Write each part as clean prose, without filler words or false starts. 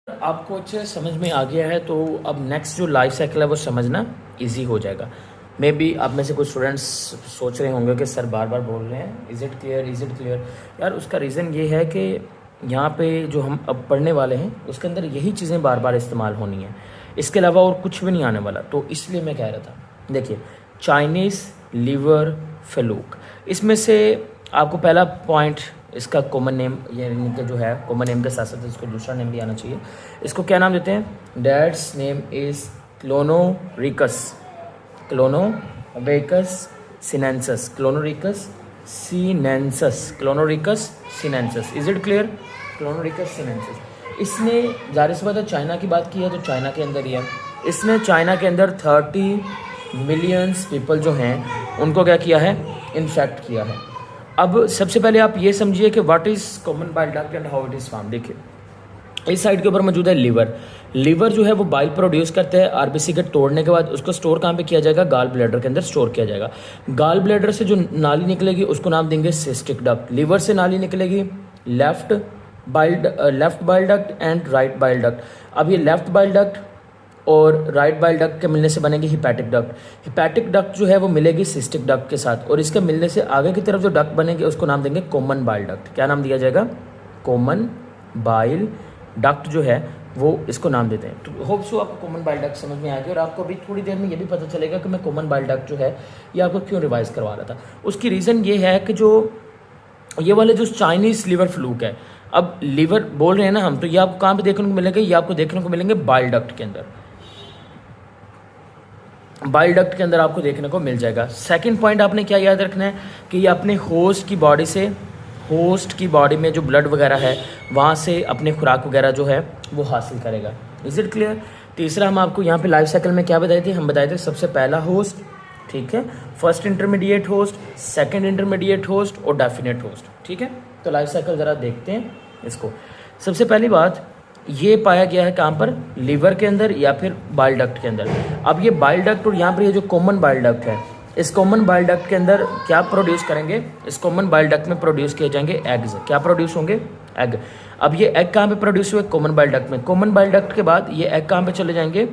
आपको अच्छे से समझ में आ गया है तो अब नेक्स्ट जो लाइफ साइकिल है वो समझना इजी हो जाएगा। मे बी आप में से कुछ स्टूडेंट्स सोच रहे होंगे कि सर बार बार बोल रहे हैं is it clear is it clear. यार उसका रीज़न ये है कि यहाँ पे जो हम अब पढ़ने वाले हैं उसके अंदर यही चीज़ें बार बार इस्तेमाल होनी है, इसके अलावा और कुछ भी नहीं आने वाला। तो इसलिए मैं कह रहा था, देखिए चाइनीज़ लिवर फेलूक, इसमें से आपको पहला पॉइंट इसका कॉमन नेम यानी कि जो है कॉमन नेम के साथ साथ इसको दूसरा नेम भी आना चाहिए। इसको क्या नाम देते हैं? That's name is Clonorchis, Clonorchis sinensis, Clonorchis sinensis, Clonorchis sinensis. Is it clear? Clonorchis sinensis. इसने जाहिर सी बात है चाइना की बात की है तो चाइना के अंदर ही है। इसने चाइना के अंदर 30 मिलियंस पीपल जो हैं उनको क्या किया है? इन्फेक्ट किया है। अब सबसे पहले आप ये समझिए कि what is common bile duct and how it is form. देखिए इस साइड के ऊपर मौजूद है लिवर। लिवर जो है वो बाइल प्रोड्यूस करता है, आरबीसी के तोड़ने के बाद उसको स्टोर कहाँ पे किया जाएगा? गाल ब्लैडर के अंदर स्टोर किया जाएगा। गाल ब्लैडर से जो नाली निकलेगी उसको नाम देंगे सिस्टिक डक्ट। लिवर से नाली निकलेगी left bile duct and right bile duct. अब ये लेफ्ट बाइल डक्ट और राइट बाइल डक्ट के मिलने से बनेगी हिपैटिक डक्ट। हिपैटिक डक्ट जो है वो मिलेगी सिस्टिक डक्ट के साथ, और इसके मिलने से आगे की तरफ जो डक्ट बनेंगे उसको नाम देंगे कॉमन बाइल डक्ट। क्या नाम दिया जाएगा? कॉमन बाइल डक्ट जो है वो इसको नाम देते हैं। तो होप सो आपको कॉमन बाइल डक्ट समझ में आ गया, और आपको अभी थोड़ी देर में ये भी पता चलेगा कि मैं कॉमन बाइल डक्ट जो है ये आपको क्यों रिवाइज करवा रहा था। उसकी रीज़न ये है कि जो ये वाले जो चाइनीज़ लिवर फ्लूक है, अब लिवर बोल रहे हैं ना हम, तो ये आपको कहाँ पे देखने को मिलेंगे? ये आपको देखने को मिलेंगे बाइल डक्ट के अंदर, बाइल डक्ट के अंदर आपको देखने को मिल जाएगा। सेकंड पॉइंट आपने क्या याद रखना है कि ये अपने होस्ट की बॉडी से, होस्ट की बॉडी में जो ब्लड वगैरह है वहाँ से अपने खुराक वगैरह जो है वो हासिल करेगा। Is it clear? तीसरा हम आपको यहाँ पे लाइफ साइकिल में क्या बताए थे? हम बताए थे सबसे पहला होस्ट, ठीक है, first intermediate host, second intermediate host और डेफिनेट होस्ट, ठीक है। तो लाइफ साइकिल ज़रा देखते हैं इसको। सबसे पहली बात, ये पाया गया है कहाँ पर? लिवर के अंदर या फिर बाइल डक्ट के अंदर। अब ये बाइल डक्ट और यहाँ पर ये जो कॉमन बाइल डक्ट है, इस कॉमन बाइल डक्ट के अंदर क्या प्रोड्यूस करेंगे? इस कॉमन बाइल डक्ट में प्रोड्यूस किए जाएंगे एग्स। क्या प्रोड्यूस होंगे? एग। अब ये एग कहाँ पे प्रोड्यूस हुए? कॉमन बाइल डक्ट में। कॉमन बाइल डक्ट के बाद ये एग कहाँ पे चले जाएंगे?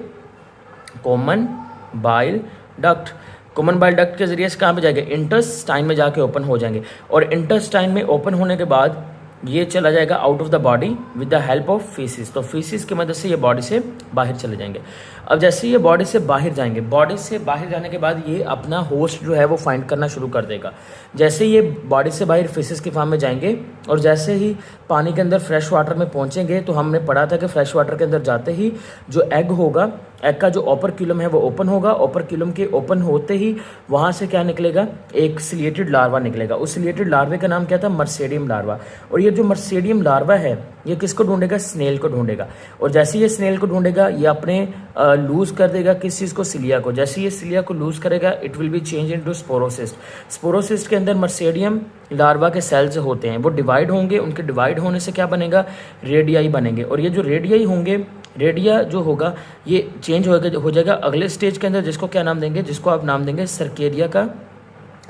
Common bile duct. Common bile duct के जरिए से कहाँ पे जाएंगे? इंटेस्टाइन में जाके ओपन हो जाएंगे, और इंटेस्टाइन में ओपन होने के बाद ये चला जाएगा out of the body with the help of faeces. तो फीसिस की मदद से ये बॉडी से बाहर चले जाएंगे। अब जैसे ये बॉडी से बाहर जाएंगे, बॉडी से बाहर जाने के बाद ये अपना होस्ट जो है वो फाइंड करना शुरू कर देगा। जैसे ये बॉडी से बाहर फीसिस की फॉर्म में जाएंगे, और जैसे ही पानी के अंदर फ्रेश वाटर में पहुंचेंगे, तो हमने पढ़ा था कि फ्रेश वाटर के अंदर जाते ही जो एग होगा, एग का जो ओपरक्यूलम है वो ओपन होगा। ओपरक्यूलम के ओपन होते ही वहाँ से क्या निकलेगा? एक सिलिएटेड लार्वा निकलेगा। उस सिलिएटेड लार्वे का नाम क्या था? मर्सेडियम लार्वा। और ये जो मर्सेडियम लार्वा है ये किसको ढूंढेगा? स्नेल को ढूंढेगा। और जैसे ये स्नेल को ढूंढेगा ये अपने लूज कर देगा किस चीज़ को? सिलिया को। जैसे ये सिलिया को लूज करेगा it will be change into sporocyst. Sporocyst के अंदर मर्सेडियम लार्वा के सेल्स होते हैं, वो डिवाइड होंगे। उनके डिवाइड होने से क्या बनेगा? रेडियाई बनेंगे। और ये जो रेडियाई होंगे, रेडिया जो होगा ये चेंज हो जाएगा अगले स्टेज के अंदर, जिसको क्या नाम देंगे? जिसको आप नाम देंगे सर्केरिया का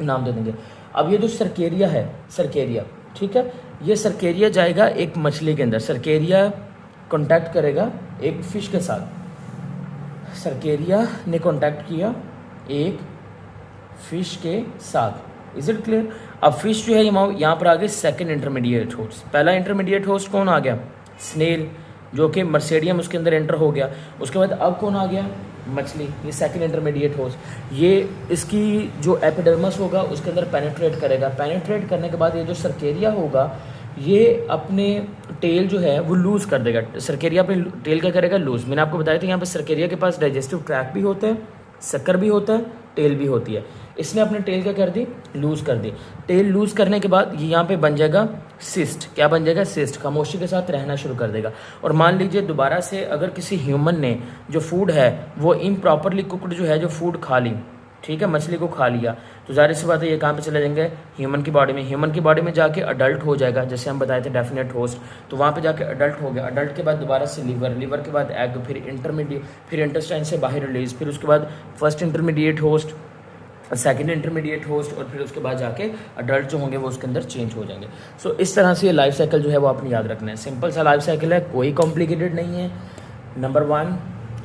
नाम दे देंगे। अब ये जो सर्केरिया है, सर्केरिया, ठीक है, ये सर्केरिया जाएगा एक मछली के अंदर। सर्केरिया कांटेक्ट करेगा एक फिश के साथ। सर्केरिया ने कांटेक्ट किया एक फिश के साथ। Is it clear? अब फिश जो है यहाँ पर आ गए सेकेंड इंटरमीडिएट होस्ट। पहला इंटरमीडिएट होस्ट कौन आ गया? स्नेल, जो कि मर्सेडियम उसके अंदर एंटर हो गया। उसके बाद अब कौन आ गया? मछली। ये सेकंड इंटरमीडिएट होस्ट। ये इसकी जो एपिडर्मस होगा उसके अंदर पेनिट्रेट करेगा। पेनिट्रेट करने के बाद ये जो सर्केरिया होगा ये अपने टेल जो है वो लूज़ कर देगा। सर्केरिया अपने टेल क्या करेगा? लूज़। मैंने आपको बताया था यहाँ पे सर्केरिया के पास डाइजेस्टिव ट्रैक्ट भी होता है, शक्कर भी होता है, टेल भी होती है। इसने अपने टेल क्या कर दी? लूज़ कर दी। टेल लूज़ करने के बाद ये यहाँ पे बन जाएगा सिस्ट। क्या बन जाएगा? सिस्ट। खामोशी के साथ रहना शुरू कर देगा। और मान लीजिए दोबारा से अगर किसी ह्यूमन ने जो फूड है वो इम्प्रॉपरली कुकड जो है जो फूड खा ली, ठीक है, मछली को खा लिया, तो जाहिर सी बात है ये कहाँ पे चले जाएंगे? ह्यूमन की बॉडी में। ह्यूमन की बॉडी में जाके अडल्ट हो जाएगा, जैसे हम बताए थे डेफिनेट होस्ट। तो वहाँ पे जाके अडल्ट हो गया। अडल्ट के बाद दोबारा से लिवर, लिवर के बाद एग, फिर इंटरमीडिएट, फिर इंटेस्टाइन से बाहर रिलीज, फिर उसके बाद first intermediate host, second intermediate host, और फिर उसके बाद जाके अडल्ट जो होंगे वो उसके अंदर चेंज हो जाएंगे। सो इस तरह से ये लाइफ साइकिल जो है वो आपने याद रखना है। सिंपल सा लाइफ साइकिल है, कोई कॉम्प्लिकेटेड नहीं है। नंबर 1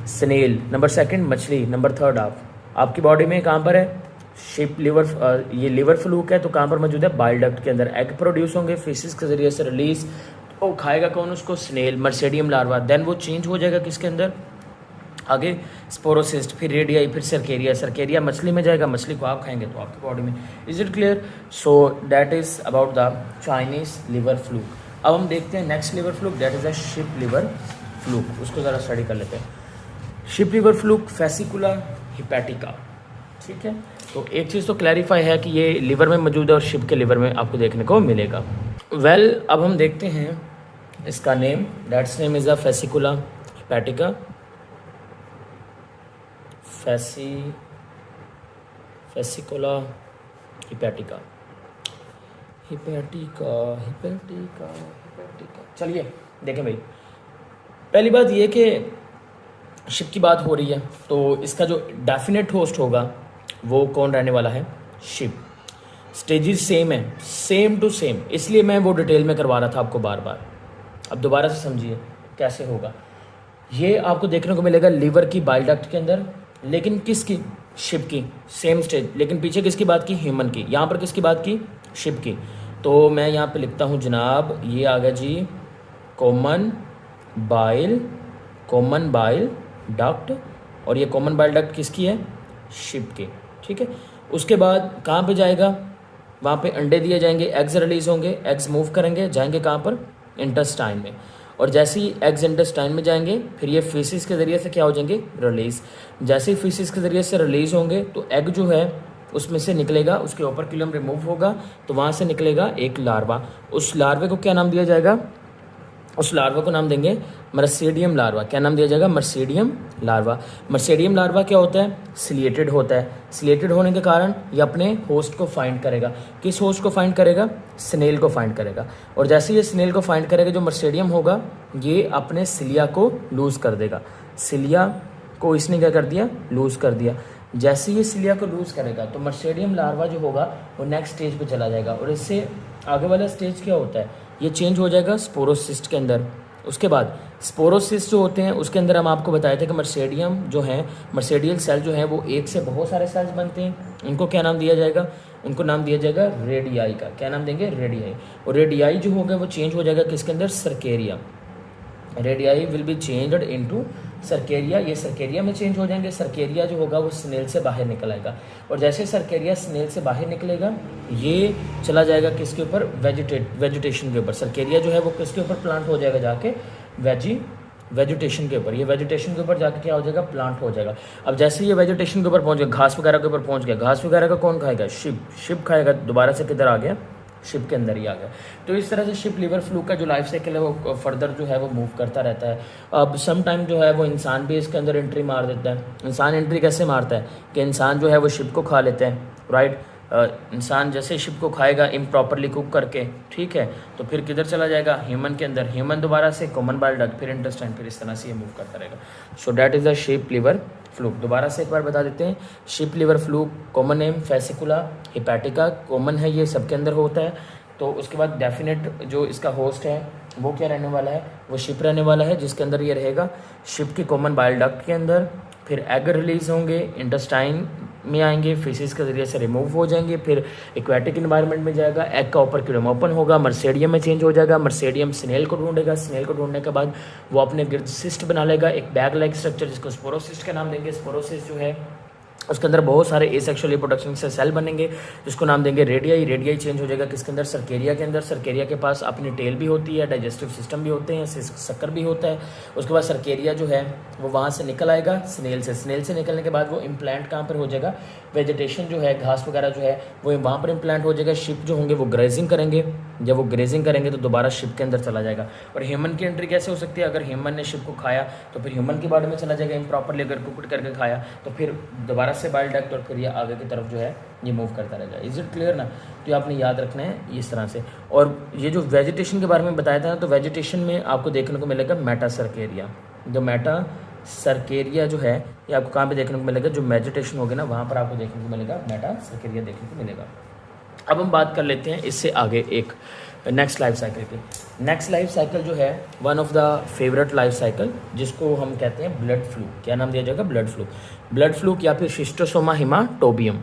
स्नेल, नंबर 2 मछली, नंबर 3 आपकी बॉडी में कहाँ पर है, शिप लिवर, ये लिवर फ्लूक है तो कहाँ पर मौजूद है, बाइल डक्ट के अंदर। एग प्रोड्यूस होंगे फिशेस के जरिए से रिलीज, तो खाएगा कौन उसको, स्नेल, मर्सेडियम लार्वा। देन वो चेंज हो जाएगा किसके अंदर, आगे स्पोरोसिस्ट, फिर रेडियाई, फिर सरकेरिया। सरकेरिया मछली में जाएगा, मछली को आप खाएंगे तो आपकी बॉडी में। Is it clear? So that is about the Chinese liver fluke. अब हम देखते हैं next liver fluke, that is a ship liver fluke. उसको ज़रा स्टडी कर लेते हैं। शिप लिवर फ्लूक फेसिकुला हिपैटिका, ठीक है। तो एक चीज़ तो क्लैरिफाई है कि ये लिवर में मौजूद है और शिप के लिवर में आपको देखने को मिलेगा। वेल अब हम देखते हैं इसका name, that's name is a Fasciola hepatica. Fasciola hepatica, hepatica hepatica hepatica. चलिए देखें भाई, पहली बात ये कि शिप की बात हो रही है तो इसका जो डेफिनेट होस्ट होगा वो कौन रहने वाला है, शिप। स्टेजेस सेम है, सेम टू सेम, इसलिए मैं वो डिटेल में करवा रहा था आपको बार बार। अब दोबारा से समझिए कैसे होगा। ये आपको देखने को मिलेगा लिवर की बाइल डक्ट के अंदर, लेकिन किसकी, शिप की, सेम स्टेज। लेकिन पीछे किसकी बात की, ह्यूमन की। यहाँ पर किसकी बात की, शिप की। तो मैं यहाँ पे लिखता हूँ जनाब, ये आ गया जी कॉमन बाइल डक्ट, और ये कॉमन बाइल डक्ट किसकी है, शिप की, ठीक है। उसके बाद कहाँ पे जाएगा, वहाँ पे अंडे दिए जाएंगे, एग्स रिलीज होंगे, एग्स मूव करेंगे, जाएंगे कहाँ पर, इंटेस्टाइन में। और जैसे ही एग्स इंटेस्टाइन में जाएंगे फिर ये फीसिस के ज़रिए से क्या हो जाएंगे, रिलीज़। जैसे ही फीसिस के ज़रिए से रिलीज़ होंगे तो एग जो है उसमें से निकलेगा, उसके ऊपर किलम रिमूव होगा तो वहाँ से निकलेगा एक लार्वा। उस लार्वे को क्या नाम दिया जाएगा, उस लार्वा को नाम देंगे मर्सेडियम लार्वा। क्या नाम दिया जाएगा, मर्सेडियम लार्वा। मर्सेडियम लार्वा क्या होता है, सिलिएटेड होता है। सिलिएटेड होने के कारण ये अपने होस्ट को फाइंड करेगा। किस होस्ट को फाइंड करेगा, स्नेल को फाइंड करेगा। और जैसे ये स्नेल को फाइंड करेगा, जो मर्सेडियम होगा ये अपने सिलिया को लूज़ कर देगा। सिलिया को इसने क्या कर दिया, लूज़ कर दिया। जैसे ये सिलिया को लूज़ करेगा तो मर्सेडियम लार्वा जो होगा वो नेक्स्ट स्टेज पे चला जाएगा। और इससे आगे वाला स्टेज क्या होता है, ये चेंज हो जाएगा स्पोरोसिस्ट के अंदर। उसके बाद स्पोरोसिस्ट जो होते हैं उसके अंदर हम आपको बताए थे कि मर्सेडियम जो है, मर्सेडियल सेल जो है वो एक से बहुत सारे सेल्स बनते हैं। उनको क्या नाम दिया जाएगा, उनको नाम दिया जाएगा रेडियाई का। क्या नाम देंगे, रेडियाई। और रेडियाई जो होगा वो चेंज हो जाएगा किसके अंदर, cercaria. Rediae will be changed into cercaria. ये सरकेरिया में चेंज हो जाएंगे। सरकेरिया जो होगा वो स्नेल से बाहर निकल आएगा। और जैसे सरकेरिया स्नेल से बाहर निकलेगा ये चला जाएगा किसके ऊपर, वेजिटेशन के ऊपर। सरकेरिया जो है वो किसके ऊपर, प्लांट हो जाएगा जाके वेजिटेशन के ऊपर। ये वेजिटेशन के ऊपर जाके क्या हो जाएगा, प्लांट हो जाएगा। अब जैसे ये वेजिटेशन के ऊपर पहुंच गया, घास वगैरह के ऊपर पहुंच गया, घास वगैरह का कौन खाएगा, शिप खाएगा। दोबारा से किधर आ गया, शिप के अंदर ही आ गया। तो इस तरह से शिप लिवर फ्लूक का जो लाइफ साइकिल है वो फर्दर जो है वो मूव करता रहता है। अब सम टाइम जो है वो इंसान भी इसके अंदर एंट्री मार देता है। इंसान एंट्री कैसे मारता है कि इंसान जो है वो शिप को खा लेते हैं, राइट। इंसान जैसे शिप को खाएगा इम्प्रॉपरली कुक करके, ठीक है, तो फिर किधर चला जाएगा, ह्यूमन के अंदर। ह्यूमन दोबारा से कॉमन बाइल डक्ट, फिर इंटेस्टाइन, फिर इस तरह से ये मूव करता रहेगा। So that is the sheep liver fluke. दोबारा से एक बार बता देते हैं, sheep liver fluke common name Fasciola hepatica, common है, ये सबके अंदर होता है। तो उसके बाद डेफिनेट जो इसका होस्ट है वो क्या रहने वाला है, वो शिप रहने वाला है, जिसके अंदर ये रहेगा शिप की कॉमन बाइल डक्ट के अंदर। फिर एग रिलीज होंगे, इंटेस्टाइन में आएंगे, फिशेस के जरिए से रिमूव हो जाएंगे, फिर एक्वेटिक इन्वायरमेंट में जाएगा, एग का ऊपर क्यूरम ओपन होगा, मर्सेडियम में चेंज हो जाएगा। मर्सेडियम स्नेल को ढूंढेगा, स्नेल को ढूंढने के बाद वो अपने गिर्द सिस्ट बना लेगा, एक बैग लाइक स्ट्रक्चर जिसको स्पोरोसिस्ट का नाम देंगे। स्पोरोसिस्ट जो है उसके अंदर बहुत सारे एसेक्सुअल रिप्रोडक्शन से सेल बनेंगे जिसको नाम देंगे रेडियाई। रेडियाई चेंज हो जाएगा किसके अंदर, सरकेरिया के अंदर। सरकेरिया के पास अपनी टेल भी होती है, डाइजेस्टिव सिस्टम भी होते हैं, शक्कर भी होता है। उसके बाद सरकेरिया जो है वो वहाँ से निकल आएगा स्नेल से। स्नेल से निकलने के बाद वो इम्प्लांट कहाँ पर हो जाएगा, वेजिटेशन जो है, घास वगैरह जो है वो वहाँ पर इम्प्लांट हो जाएगा। शिप जो होंगे वो ग्रेजिंग करेंगे, जब वो ग्रेजिंग करेंगे तो दोबारा शिप के अंदर चला जाएगा। और ह्यूमन की एंट्री कैसे हो सकती है, अगर ह्यूमन ने शिप को खाया तो फिर ह्यूमन की बॉडी में चला जाएगा इम्प्रॉपरली, अगर कुकड करके खाया तो फिर दोबारा से बाइल डक्ट और फिर ये आगे की तरफ जो है ये मूव करता रहेगा। इज इट क्लियर ना। तो ये आपने याद रखना है इस तरह से। और ये जो वेजिटेशन के बारे में बताया था ना, तो वेजिटेशन में आपको देखने को मिलेगा मेटा सरकेरिया। जो मेटा सर्केरिया जो है ये आपको कहाँ पे देखने को मिलेगा, जो मेडिटेशन होगी ना वहाँ पर आपको देखने को मिलेगा, मेटा सर्केरिया देखने को मिलेगा। अब हम बात कर लेते हैं इससे आगे एक नेक्स्ट लाइफ साइकिल की। नेक्स्ट लाइफ साइकिल जो है one of the favourite life cycle, जिसको हम कहते हैं ब्लड फ्लू। क्या नाम दिया जाएगा, ब्लड फ्लू। ब्लड फ्लू या फिर शिस्टोसोमा हिमाटोबियम।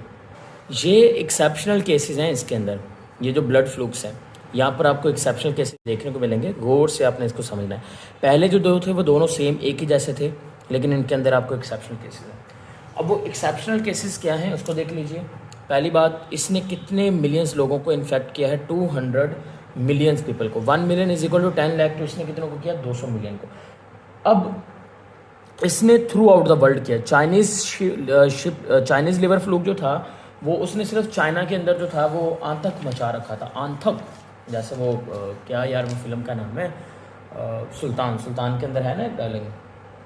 ये एक्सेप्शनल केसेस हैं इसके अंदर। ये जो ब्लड फ्लूक्स हैं यहाँ पर आपको एक्सेप्शनल केसेस देखने को मिलेंगे, गौर से आपने इसको समझना है। पहले जो दो थे वो दोनों सेम एक ही जैसे थे, लेकिन इनके अंदर आपको एक्सेप्शनल केसेस हैं। अब वो एक्सेप्शनल केसेस क्या हैं उसको देख लीजिए। पहली बात, इसने कितने मिलियंस लोगों को इन्फेक्ट किया है, 200 मिलियंस पीपल को। 1 million is equal to 10 lakh, तो इसने कितनों को किया, 200 मिलियन को। अब इसने थ्रू आउट द वर्ल्ड किया। चाइनीज़ लिवर फ्लूक जो था वो उसने सिर्फ चाइना के अंदर जो था वो आंतक मचा रखा था। आंतक, जैसे वो क्या यार वो फिल्म का नाम है, सुल्तान के अंदर है ना डार्लिंग,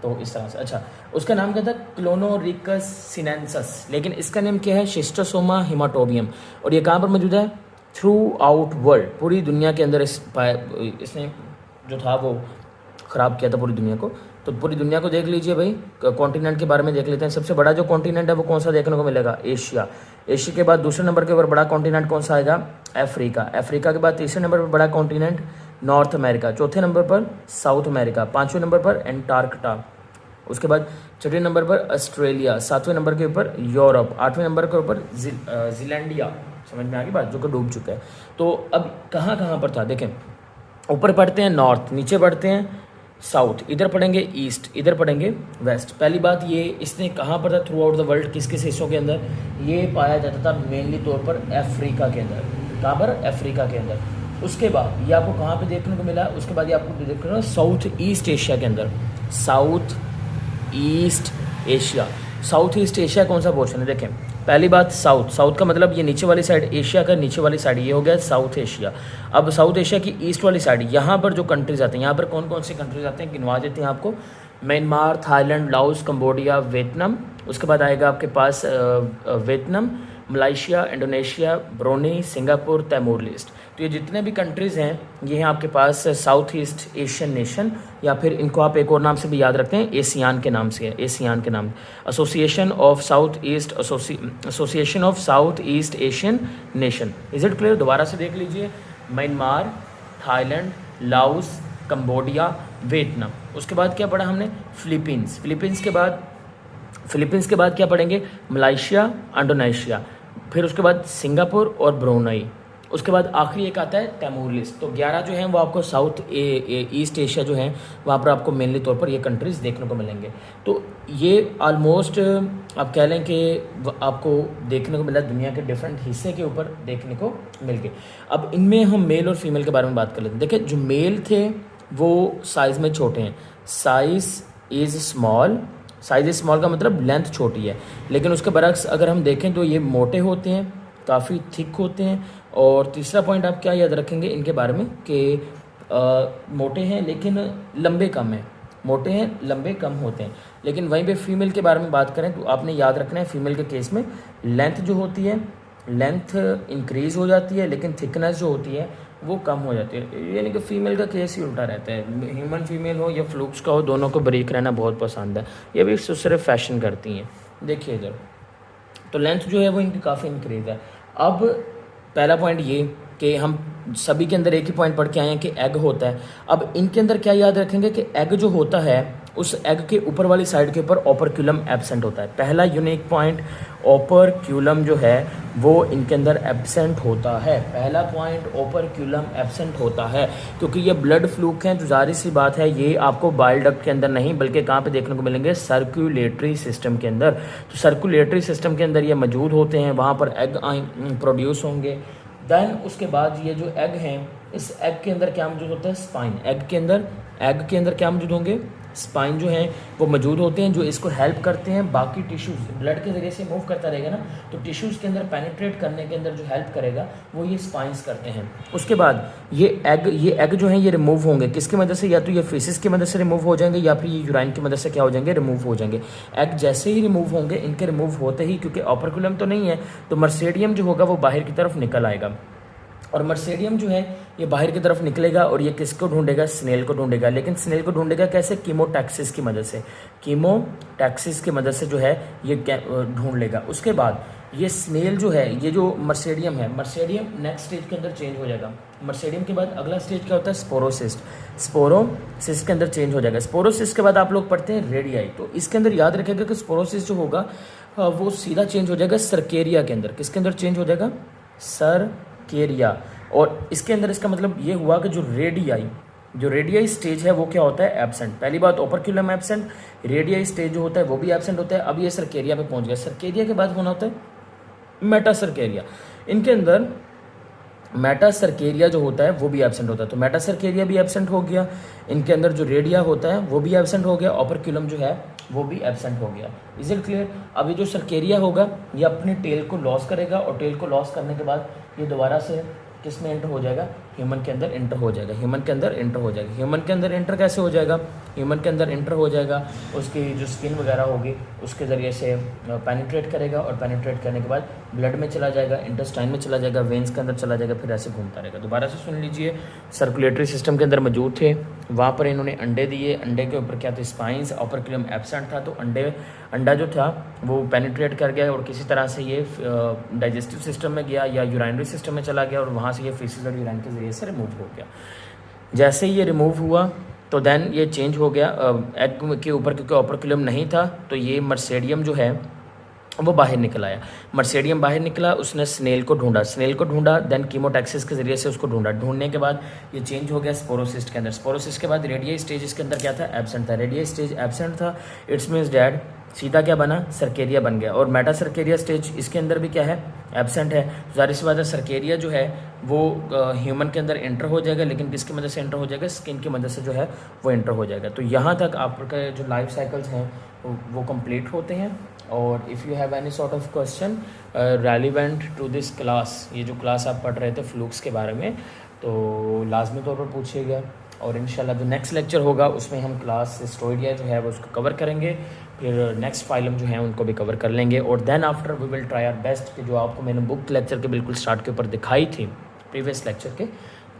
तो इस तरह से। अच्छा, उसका नाम क्या था, क्लोनोरिकस सिनेंसस, लेकिन इसका नेम क्या है, शिस्टोसोमा हिमाटोबियम। और ये कहाँ पर मौजूद है, थ्रू आउट वर्ल्ड, पूरी दुनिया के अंदर इसने जो था वो ख़राब किया था पूरी दुनिया को। तो पूरी दुनिया को देख लीजिए भाई, कॉन्टिनेंट के बारे में देख लेते हैं। सबसे बड़ा जो कॉन्टिनेंट है वो कौन सा देखने को मिलेगा, एशिया। एशिया के बाद दूसरे नंबर के ऊपर बड़ा कॉन्टिनेंट कौन सा आएगा, अफ्रीका। अफ्रीका के बाद तीसरे नंबर पर बड़ा कॉन्टिनेंट नॉर्थ अमेरिका। चौथे नंबर पर साउथ अमेरिका। पाँचवें नंबर पर एंटार्क्टा। उसके बाद छठे नंबर पर ऑस्ट्रेलिया। सातवें नंबर के ऊपर यूरोप। आठवें नंबर के ऊपर जीलैंडिया। समझ में आ गई बात, जो कि डूब चुका है। तो अब कहाँ कहाँ पर था देखें, ऊपर पढ़ते हैं नॉर्थ, नीचे पढ़ते हैं साउथ, इधर पढ़ेंगे ईस्ट, इधर पढ़ेंगे वेस्ट। पहली बात, ये इसने कहाँ पर था थ्रू आउट द वर्ल्ड, किस किस हिस्सों के अंदर ये पाया जाता था, मेनली तौर पर अफ्रीका के अंदर। कहाँ पर, अफ्रीका के अंदर। उसके बाद ये आपको कहाँ पे देखने को मिला, उसके बाद ये आपको देखने को मिला साउथ ईस्ट एशिया के अंदर। South east Asia, south east Asia कौन सा पोर्शन है, देखें पहली बात साउथ का मतलब ये नीचे वाली साइड, एशिया का नीचे वाली साइड ये हो गया साउथ एशिया। अब साउथ एशिया की ईस्ट वाली साइड, यहाँ पर जो कंट्रीज आते हैं, यहाँ पर कौन कौन से कंट्रीज आते हैं गिनवा देते हैं आपको। Myanmar, Thailand, Laos, Cambodia, Vietnam. उसके बाद आएगा आपके पास Vietnam, Malaysia, Indonesia, Brunei, Singapore, Timor Leste. तो ये जितने भी कंट्रीज़ हैं ये हैं आपके पास साउथ ईस्ट एशियन नेशन, या फिर इनको आप एक और नाम से भी याद रखते हैं, एशियान के नाम से है, एशियान के नाम, association of south east Asian nation. Is it clear, दोबारा से देख लीजिए। Myanmar, Thailand, Laos, Cambodia, Vietnam. उसके बाद क्या पढ़ा हमने, फिलीपींस। फिलीपींस के बाद क्या पढ़ेंगे, मलेशिया, इंडोनेशिया। फिर उसके बाद सिंगापुर और ब्रूनेई। उसके बाद आखिरी एक आता है तैमूर लिस्ट। तो 11 जो हैं वो आपको साउथ ईस्ट एशिया जो हैं वहाँ पर आपको मेनली तौर पर ये कंट्रीज़ देखने को मिलेंगे। तो ये ऑलमोस्ट आप कह लें कि आपको देखने को मिला दुनिया के डिफरेंट हिस्से के ऊपर देखने को मिल गए। अब इनमें हम मेल और फीमेल के बारे में बात कर लेते हैं। देखिए जो मेल थे वो साइज़ में छोटे हैं, साइज़ इज़ स्मॉल का मतलब लेंथ छोटी है, लेकिन उसके बरक्स अगर हम देखें तो ये मोटे होते हैं, काफ़ी थिक होते हैं। और तीसरा पॉइंट आप क्या याद रखेंगे इनके बारे में कि मोटे हैं लेकिन लंबे कम हैं, मोटे हैं लंबे कम होते हैं। लेकिन वहीं पे फीमेल के बारे में बात करें तो आपने याद रखना है फीमेल के केस में लेंथ जो होती है, लेंथ इंक्रीज़ हो जाती है, लेकिन थिकनेस जो होती है वो कम हो जाती है। यानी कि फ़ीमेल का केस ही उल्टा रहता है। ह्यूमन फीमेल हो या फ्लूक्स का हो, दोनों को बारीक रहना बहुत पसंद है। ये भी सिर्फ फैशन करती हैं। देखिए इधर तो लेंथ जो है वो इनकी काफ़ी इंक्रीज़ है। अब पहला पॉइंट ये कि हम सभी के अंदर एक ही पॉइंट पढ़ के आए हैं कि एग होता है। अब इनके अंदर क्या याद रखेंगे कि एग जो होता है उस एग के ऊपर वाली साइड के ऊपर ओपरक्यूलम एब्सेंट होता है। पहला यूनिक पॉइंट, ओपरक्यूलम जो है वो इनके अंदर एब्सेंट होता है। पहला पॉइंट ओपरक्यूलम एब्सेंट होता है, क्योंकि ये ब्लड फ्लूक हैं, जो जाहिर सी बात है ये आपको बाइल डक्ट के अंदर नहीं बल्कि कहाँ पे देखने को मिलेंगे, सर्कुलेटरी सिस्टम के अंदर। तो सर्कुलेटरी सिस्टम के अंदर ये मौजूद होते हैं, वहाँ पर एग प्रोड्यूस होंगे। देन उसके बाद ये जो एग हैं, इस एग के अंदर क्या मौजूद होता है, स्पाइन। एग के अंदर क्या मौजूद होंगे, स्पाइन जो हैं वो मौजूद होते हैं, जो इसको हेल्प करते हैं बाकी टिश्यूज़, ब्लड के ज़रिए से मूव करता रहेगा ना, तो टिश्यूज़ के अंदर पेनिट्रेट करने के अंदर जो हेल्प करेगा वो ये स्पाइंस करते हैं। उसके बाद ये एग जो हैं ये रिमूव होंगे किसकी मदद से, या तो ये फेसिस की मदद से रिमूव हो जाएंगे या फिर ये यूराइन की मदद से क्या हो जाएंगे, रिमूव हो जाएंगे। एग जैसे ही रिमूव होंगे, इनके रिमूव होते ही, क्योंकि ओपरक्यूलम तो नहीं है तो मर्सेडियम जो होगा वो बाहर की तरफ निकल आएगा। और मर्सेडियम जो है ये बाहर की तरफ निकलेगा और ये किसको ढूंढेगा, स्नेल को ढूंढेगा। लेकिन स्नेल को ढूंढेगा कैसे, कीमोटैक्सिस की मदद से, कीमोटैक्सिस की मदद से जो है ये ढूंढ लेगा। उसके बाद ये स्नेल जो है, ये जो मर्सेडियम है, मर्सेडियम नेक्स्ट स्टेज के अंदर चेंज हो जाएगा। मर्सेडियम के बाद अगला स्टेज क्या होता है, स्पोरोसिस्ट। स्पोरोसिस्ट के अंदर चेंज हो जाएगा। स्पोरोसिस्ट के बाद आप लोग पढ़ते हैं रेडियाई। तो इसके अंदर याद रखेगा कि स्पोरोसिस्ट जो होगा वो सीधा चेंज हो जाएगा सर्केरिया के अंदर। किसके अंदर चेंज हो जाएगा, सर्केरिया। और इसके अंदर इसका मतलब ये हुआ कि जो रेडियाई स्टेज है वो क्या होता है, एब्सेंट। पहली बात ओपर्क्यूलम एब्सेंट, रेडियाई स्टेज जो होता है वो भी एब्सेंट होता है। अब ये सर्केरिया पे पहुंच गया। सर्केरिया के बाद होना होता है मेटासर्केरिया। इनके अंदर मेटासर्केरिया जो होता है वो भी एब्सेंट होता है। तो मेटासर्केरिया भी एब्सेंट हो गया। इनके अंदर जो रेडिया होता है वो भी एब्सेंट हो गया। ओपर्क्यूलम जो है वो भी एब्सेंट हो गया। Is it clear. अभी जो सर्केरिया होगा ये अपने टेल को लॉस करेगा और टेल को लॉस करने के बाद ये दोबारा से किस में एंटर हो जाएगा, ह्यूमन के अंदर एंटर हो जाएगा। ह्यूमन के अंदर एंटर हो जाएगा। ह्यूमन के अंदर एंटर कैसे हो जाएगा, ह्यूमन के अंदर एंटर हो जाएगा, उसकी जो स्किन वगैरह होगी उसके ज़रिए से पेनिट्रेट करेगा और पेनिट्रेट करने के बाद ब्लड में चला जाएगा, इंटेस्टाइन में चला जाएगा, वेंस के अंदर चला जाएगा, फिर ऐसे घूमता रहेगा। दोबारा से सुन लीजिए, सर्कुलेटरी सिस्टम के अंदर मौजूद थे, वहाँ पर इन्होंने अंडे दिए। अंडे के ऊपर क्या थे, स्पाइंस। ओपर्क्यूलम एब्सेंट था तो अंडा जो था वो पेनिट्रेट कर गया और किसी तरह से ये डाइजेस्टिव सिस्टम में गया या यूराइनरी सिस्टम में चला गया और वहाँ से ये फीसिस और यूराइन के ज़रिए से रिमूव हो गया। जैसे ही ये रिमूव हुआ तो देन ये चेंज हो गया एग के ऊपर, क्योंकि ओपर्क्यूलम नहीं था तो ये मर्सेडियम जो है वो बाहर निकल आया। मर्सेडियम बाहर निकला, उसने स्नेल को ढूंढा, देन कीमोटैक्सिस के जरिए से उसको ढूंढने के बाद ये चेंज हो गया स्पोरोसिस्ट के अंदर। स्पोरोसिस्ट के बाद रेडियाई स्टेज इसके अंदर क्या था, एब्सेंट था। रेडियाई स्टेज एब्सेंट था, इट्स मीन्स डैट सीधा क्या बना, सर्केरिया बन गया। और मेटा सर्केरिया स्टेज इसके अंदर भी क्या है, एब्सेंट है। जाहिर सी बात है सर्केरिया जो है वो ह्यूमन के अंदर एंटर हो जाएगा, लेकिन किसकी मदद से एंटर हो जाएगा, स्किन की मदद से जो है वो एंटर हो जाएगा। तो यहाँ तक आपके जो लाइफ साइकिल्स हैं वो कंप्लीट होते हैं। और if you have any sort of question relevant to this class, ये जो क्लास आप पढ़ रहे थे फ्लूक्स के बारे में, तो लाजमी तौर पर पूछिएगा। और इंशाल्लाह जो नेक्स्ट लेक्चर होगा उसमें हम क्लास हिस्टोरिया जो है वो उसको कवर करेंगे, फिर नेक्स्ट फाइलम जो है उनको भी कवर कर लेंगे। और then after we will try our best कि जो आपको मैंने बुक लेक्चर के बिल्कुल स्टार्ट के ऊपर दिखाई थी प्रीवियस लेक्चर के,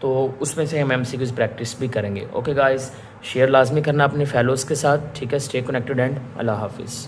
तो उसमें से हम MCQs प्रैक्टिस भी करेंगे। ओके गाइस, शेयर लाजमी करना अपने फेलोज़ के साथ, ठीक है। स्टे कनेक्टेड एंड अल्लाह हाफिज़।